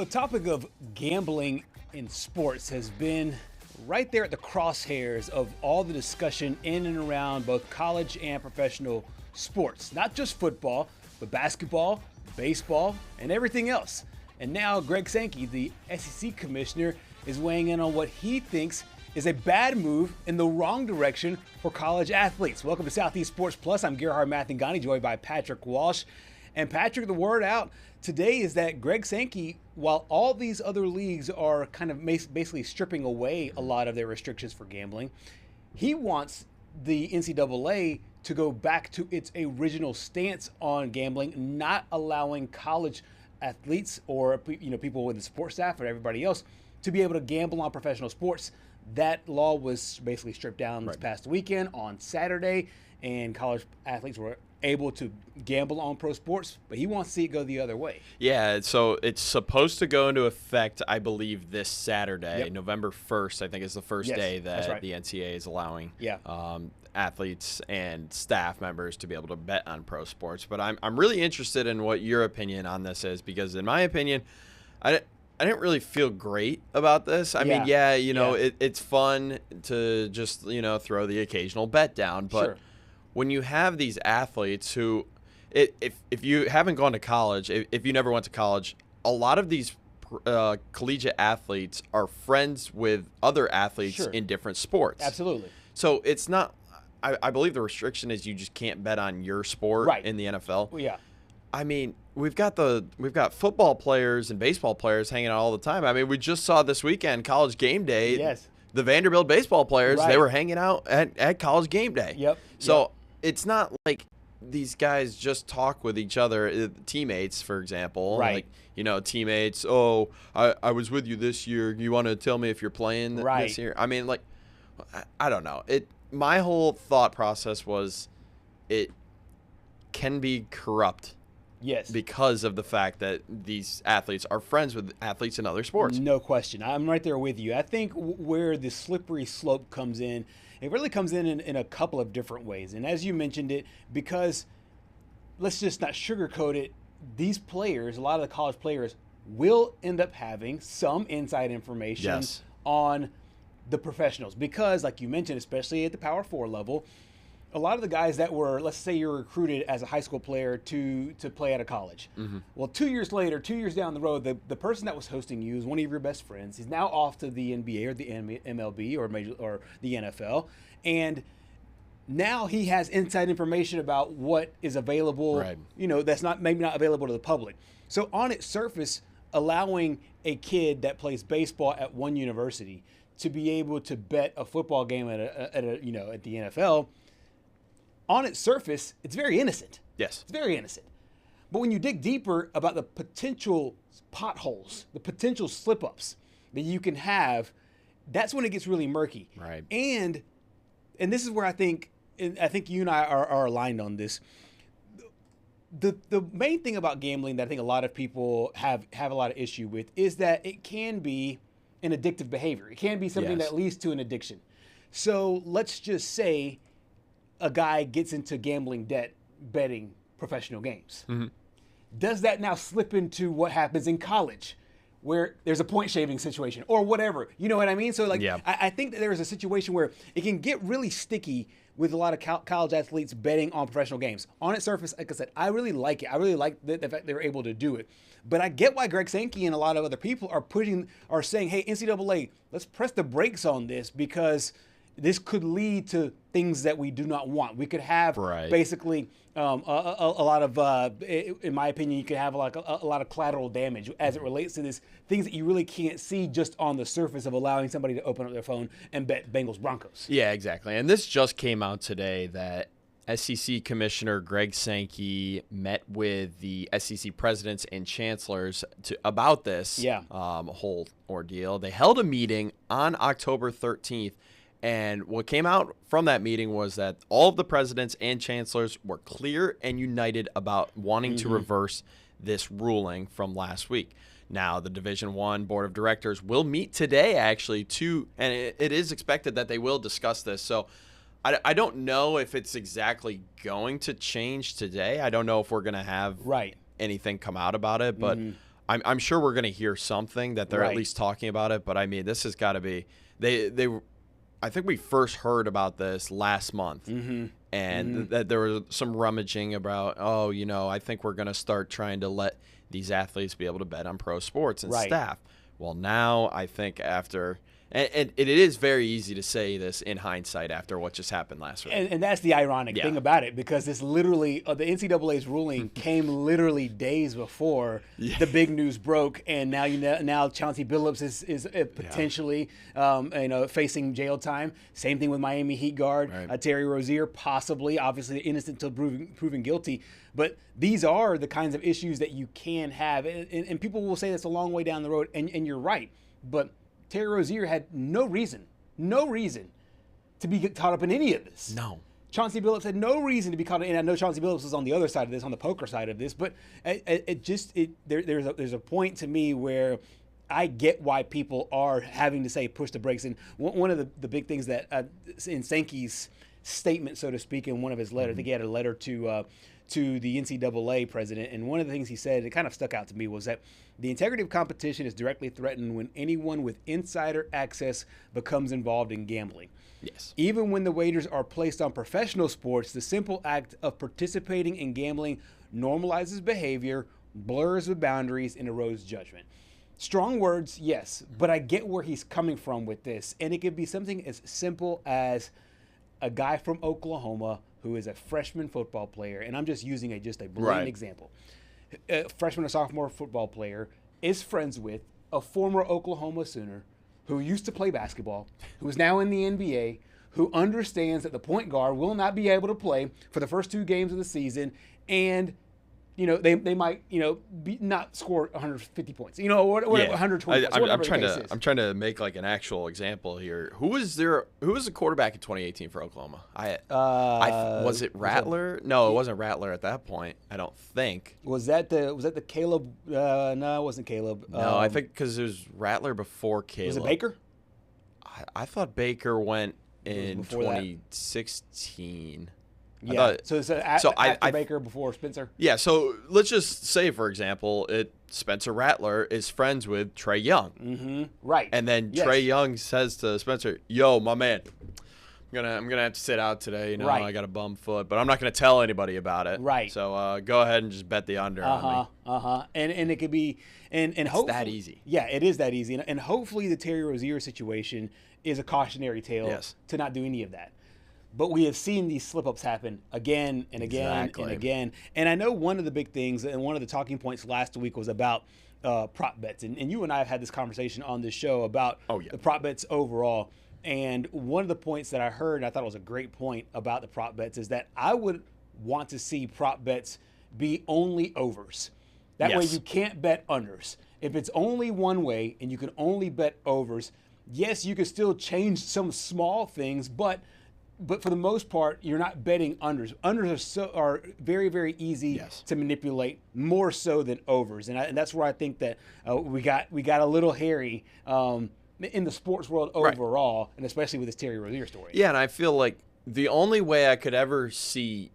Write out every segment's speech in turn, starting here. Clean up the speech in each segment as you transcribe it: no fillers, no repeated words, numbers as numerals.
Well, the topic of gambling in sports has been right there at the crosshairs of all the discussion in and around both college and professional sports. Not just football, but basketball, baseball, and everything else. And now Greg Sankey, the SEC Commissioner, is weighing in on what he thinks is a bad move in the wrong direction for college athletes. Welcome to Southeast Sports Plus. I'm Gerhard Mathangani, joined by Patrick Walsh. And Patrick, the word out today is that Greg Sankey, while all these other leagues are kind of basically stripping away a lot of their restrictions for gambling, he wants the NCAA to go back to its original stance on gambling, not allowing college athletes or people with the support staff or everybody else to be able to gamble on professional sports. That law was basically stripped down this past weekend on Saturday, and college athletes were able to gamble on pro sports, but he wants to see it go the other way. Yeah, so it's supposed to go into effect, I believe, this Saturday, Yep. November 1st, I think is the first day that right. the NCAA is allowing Yeah. athletes and staff members to be able to bet on pro sports. But I'm really interested in what your opinion on this is, because in my opinion, I didn't really feel great about this. I mean, it's fun to just, throw the occasional bet down. But Sure. when you have these athletes who, if you haven't gone to college, if you never went to college, a lot of these collegiate athletes are friends with other athletes Sure. in different sports. Absolutely. So it's not, I believe the restriction is you just can't bet on your sport Right. in the NFL. Well, yeah. I mean, we've got football players and baseball players hanging out all the time. I mean, we just saw this weekend College Game Day. Yes. The Vanderbilt baseball players, Right. they were hanging out at College Game Day. Yep. So it's not like these guys just talk with each other, teammates, for example. Right. Like, teammates, oh, I was with you this year. You want to tell me if you're playing Right. this year? I mean, like, I don't know. My whole thought process was it can be corrupt. Yes. Because of the fact that these athletes are friends with athletes in other sports. No question. I'm right there with you. I think where the slippery slope comes in, it really comes in a couple of different ways. And as you mentioned it, because let's just not sugarcoat it, these players, a lot of the college players, will end up having some inside information Yes. on the professionals. Because, like you mentioned, especially at the Power 4 level, a lot of the guys that were, let's say you're recruited as a high school player to play at a college. Mm-hmm. Well, 2 years later, 2 years down the road, the person that was hosting you is one of your best friends. He's now off to the NBA or the MLB or the NFL. And now he has inside information about what is available, Right. That's maybe not available to the public. So on its surface, allowing a kid that plays baseball at one university to be able to bet a football game at the NFL, on its surface, it's very innocent. Yes. It's very innocent. But when you dig deeper about the potential potholes, the potential slip-ups that you can have, that's when it gets really murky. Right. And this is where I think you and I are aligned on this. The main thing about gambling that I think a lot of people have a lot of issue with is that it can be an addictive behavior. It can be something Yes. that leads to an addiction. So let's just say a guy gets into gambling debt betting professional games. Mm-hmm. Does that now slip into what happens in college where there's a point shaving situation or whatever? You know what I mean? So I think that there is a situation where it can get really sticky with a lot of college athletes betting on professional games. On its surface, like I said, I really like it. I really like the fact they're able to do it. But I get why Greg Sankey and a lot of other people are saying, hey, NCAA, let's press the brakes on this, because this could lead to things that we do not want. We could have basically a lot of, in my opinion, you could have a lot of collateral damage as it relates to this, things that you really can't see just on the surface of allowing somebody to open up their phone and bet Bengals Broncos. Yeah, exactly. And this just came out today that SEC Commissioner Greg Sankey met with the SEC presidents and chancellors about this whole ordeal. They held a meeting on October 13th. And what came out from that meeting was that all of the presidents and chancellors were clear and united about wanting to reverse this ruling from last week. Now, the Division I Board of Directors will meet today, actually, and it is expected that they will discuss this. So I don't know if it's exactly going to change today. I don't know if we're going to have anything come out about it, but I'm sure we're going to hear something that they're at least talking about it. But I mean, this has got to be I think we first heard about this last month, and that there was some rummaging about, I think we're going to start trying to let these athletes be able to bet on pro sports and staff. Well, now I think after. And it is very easy to say this in hindsight after what just happened last week. And that's the ironic thing about it, because this literally, the NCAA's ruling came literally days before the big news broke, and now Chauncey Billups is potentially facing jail time. Same thing with Miami Heat guard Terry Rozier, possibly, obviously innocent until proven guilty. But these are the kinds of issues that you can have, and people will say that's a long way down the road, and you're right, but Terry Rozier had no reason to be caught up in any of this. No. Chauncey Billups had no reason to be caught up, and I know Chauncey Billups is on the other side of this, on the poker side of this, but there's a point to me where I get why people are having to say push the brakes. And one of the big things that in Sankey's statement, so to speak, in one of his letters, I think he had a letter to the NCAA president, and one of the things he said that kind of stuck out to me was that the integrity of competition is directly threatened when anyone with insider access becomes involved in gambling. Yes. Even when the wagers are placed on professional sports, the simple act of participating in gambling normalizes behavior, blurs the boundaries, and erodes judgment. Strong words, yes, but I get where he's coming from with this, and it could be something as simple as a guy from Oklahoma who is a freshman football player, and I'm just using a blatant example. A freshman or sophomore football player is friends with a former Oklahoma Sooner who used to play basketball, who is now in the NBA, who understands that the point guard will not be able to play for the first 2 games of the season, and they might not score 150 points, or 120 points. I'm trying to make like an actual example here. Who was the quarterback in 2018 for Oklahoma? Was it Rattler? No, it wasn't Rattler at that point. I don't think. Was that the Caleb? No, it wasn't Caleb. No, I think because it was Rattler before Caleb. Was it Baker? I thought Baker went in 2016. Yeah, so it's after Baker, before Spencer? Yeah, so let's just say, for example, Spencer Rattler is friends with Trae Young. Mm-hmm. Right. And then Trae Young says to Spencer, yo, my man, I'm gonna have to sit out today. I got a bum foot, but I'm not gonna tell anybody about it. Right. So go ahead and just bet the under on me. And it could be and it's that easy. Yeah, it is that easy. And hopefully the Terry Rozier situation is a cautionary tale to not do any of that. But we have seen these slip-ups happen again and again and again. And I know one of the big things and one of the talking points last week was about prop bets. And you and I have had this conversation on this show about the prop bets overall. And one of the points that I heard, and I thought it was a great point about the prop bets, is that I would want to see prop bets be only overs. That way you can't bet unders. If it's only one way and you can only bet overs, yes, you can still change some small things, but for the most part, you're not betting unders. Unders are very, very easy to manipulate, more so than overs, and that's where I think that we got a little hairy in the sports world overall, and especially with this Terry Rozier story. Yeah, and I feel like the only way I could ever see,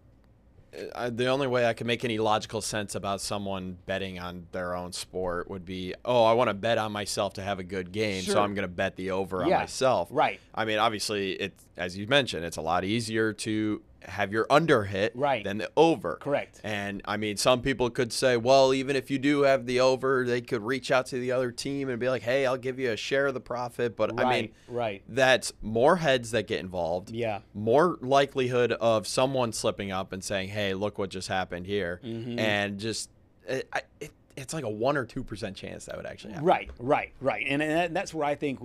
the only way I could make any logical sense about someone betting on their own sport would be, I want to bet on myself to have a good game, so I'm going to bet the over on myself. Right. I mean, obviously, as you mentioned, it's a lot easier to have your under hit than the over. Correct. And, I mean, some people could say, well, even if you do have the over, they could reach out to the other team and be like, hey, I'll give you a share of the profit. But, I mean, that's more heads that get involved. Yeah. More likelihood of someone slipping up and saying, hey, look what just happened here. Mm-hmm. And just it's like a 1 or 2% chance that would actually happen. Right. And that's where I think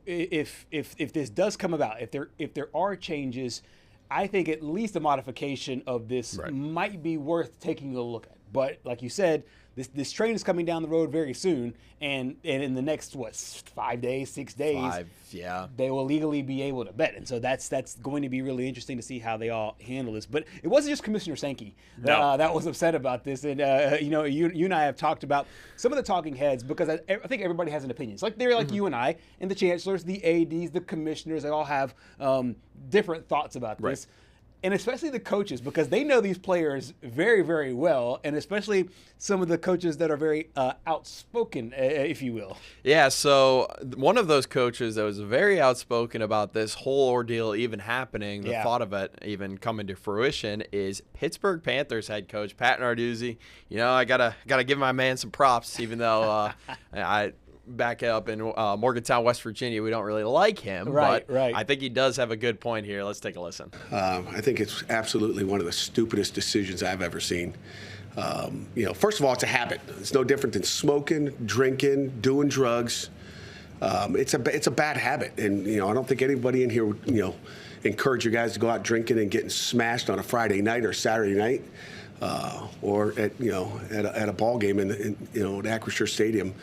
if this does come about, if there are changes, I think at least a modification of this might be worth taking a look at. But like you said, this train is coming down the road very soon, and in the next 5 days, 6 days, they will legally be able to bet, and so that's going to be really interesting to see how they all handle this. But it wasn't just Commissioner Sankey that was upset about this, and you and I have talked about some of the talking heads, because I think everybody has an opinion. It's like they're like you and I, and the chancellors, the ADs, the commissioners, they all have different thoughts about this. And especially the coaches, because they know these players very, very well, and especially some of the coaches that are very outspoken, if you will. Yeah, so one of those coaches that was very outspoken about this whole ordeal even happening, the thought of it even coming to fruition, is Pittsburgh Panthers head coach Pat Narduzzi. You know, I gotta give my man some props, even though I back up in Morgantown, West Virginia, we don't really like him. Right. I think he does have a good point here. Let's take a listen. I think it's absolutely one of the stupidest decisions I've ever seen. First of all, it's a habit. It's no different than smoking, drinking, doing drugs. It's a bad habit, and I don't think anybody in here would encourage you guys to go out drinking and getting smashed on a Friday night or Saturday night, or at a ball game at Acrisure Stadium.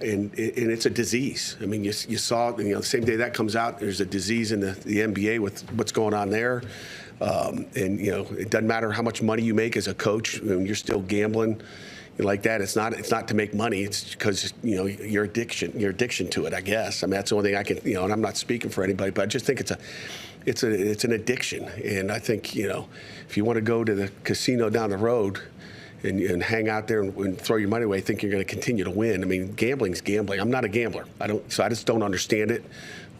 And it's a disease. I mean, you saw the same day that comes out, there's a disease in the NBA with what's going on there. It doesn't matter how much money you make as a coach, you're still gambling like that. It's not to make money. It's because your addiction to it, I guess. I mean, that's the only thing I can, and I'm not speaking for anybody, but I just think it's an addiction. And I think, if you want to go to the casino down the road and hang out there and throw your money away, think you're going to continue to win. I mean, gambling's gambling. I'm not a gambler. I just don't understand it.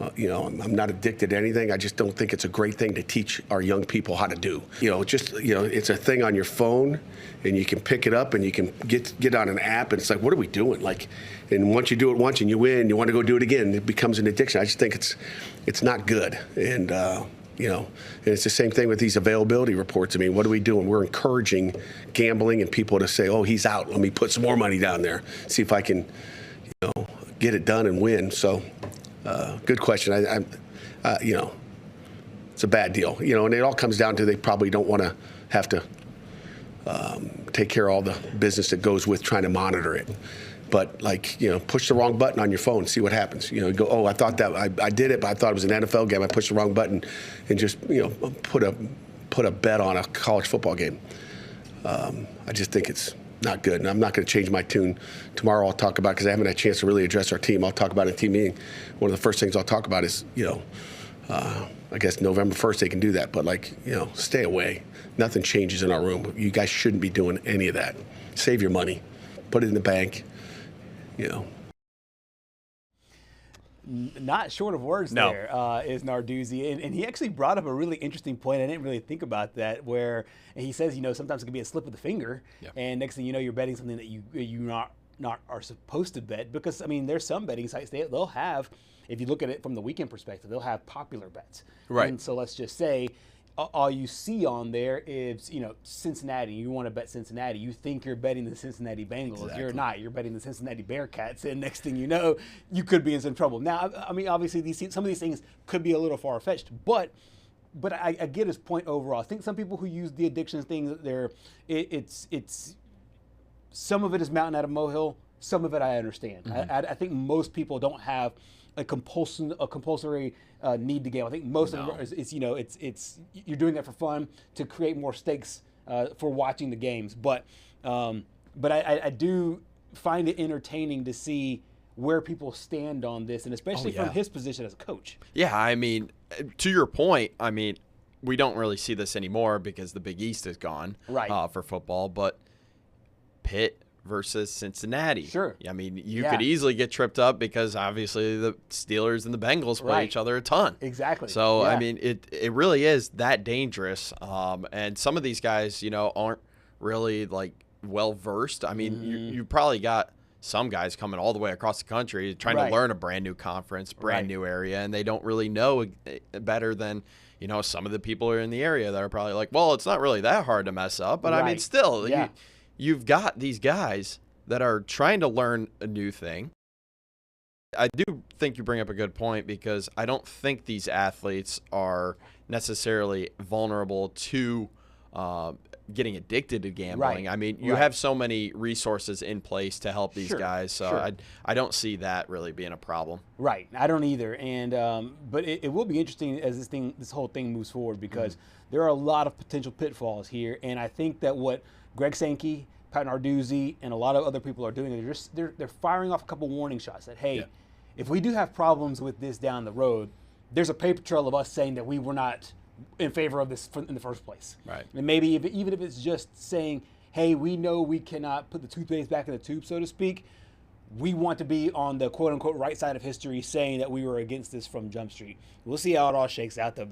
I'm not addicted to anything. I just don't think it's a great thing to teach our young people how to do. It's a thing on your phone, and you can pick it up and you can get on an app, and it's like, what are we doing? And once you do it once and you win, you want to go do it again. It becomes an addiction. I just think it's not good. And and it's the same thing with these availability reports. I mean, what are we doing? We're encouraging gambling and people to say, oh, he's out. Let me put some more money down there, see if I can, get it done and win. So, good question. It's a bad deal. And it all comes down to they probably don't want to have to take care of all the business that goes with trying to monitor it. But push the wrong button on your phone, see what happens. Go, oh, I thought that I did it, but I thought it was an NFL game. I pushed the wrong button and just put a bet on a college football game. I just think it's not good, and I'm not going to change my tune. Tomorrow I'll talk about, because I haven't had a chance to really address our team. I'll talk about it in team meeting. One of the first things I'll talk about is I guess November 1st they can do that, but stay away. Nothing changes in our room. You guys shouldn't be doing any of that. Save your money, put it in the bank. Not short of words there is Narduzzi. And he actually brought up a really interesting point. I didn't really think about that, where he says, sometimes it can be a slip of the finger. Yeah. And next thing you know, you're betting something that you not are supposed to bet. Because, I mean, there's some betting sites, they'll have, if you look at it from the weekend perspective, they'll have popular bets. Right. And so let's just say, all you see on there is, Cincinnati. You want to bet Cincinnati. You think you're betting the Cincinnati Bengals. Exactly. You're not. You're betting the Cincinnati Bearcats. And next thing you know, you could be in some trouble. Now, I mean, obviously, some of these things could be a little far-fetched, but I get his point overall. I think some people who use the addictions thing, it's some of it is mountain out of molehill. Some of it I understand. Mm-hmm. I think most people don't have a compulsory need to gamble. I think most of it is it's you're doing that for fun to create more stakes for watching the games. But I do find it entertaining to see where people stand on this, and especially from his position as a coach. Yeah, I mean, to your point, I mean, we don't really see this anymore because the Big East is gone for football, but Pitt versus Cincinnati. Sure. I mean, you could easily get tripped up because obviously the Steelers and the Bengals play each other a ton. Exactly. So, I mean, it really is that dangerous. And some of these guys, aren't really well-versed. I mean, you probably got some guys coming all the way across the country trying to learn a brand new conference, brand new area, and they don't really know better than, some of the people who are in the area that are probably like, well, it's not really that hard to mess up. But I mean, still, you've got these guys that are trying to learn a new thing. I do think you bring up a good point, because I don't think these athletes are necessarily vulnerable to getting addicted to gambling. I mean, you have so many resources in place to help these guys, so I don't see that really being a problem. Right, I don't either. And but it will be interesting as this whole thing moves forward, because there are a lot of potential pitfalls here, and I think that what Greg Sankey, Pat Narduzzi, and a lot of other people are doing, they're firing off a couple warning shots that, hey, if we do have problems with this down the road, there's a paper trail of us saying that we were not in favor of this in the first place. Right. And maybe even if it's just saying, hey, we know we cannot put the toothpaste back in the tube, so to speak. We want to be on the quote-unquote right side of history saying that we were against this from Jump Street. We'll see how it all shakes out, though.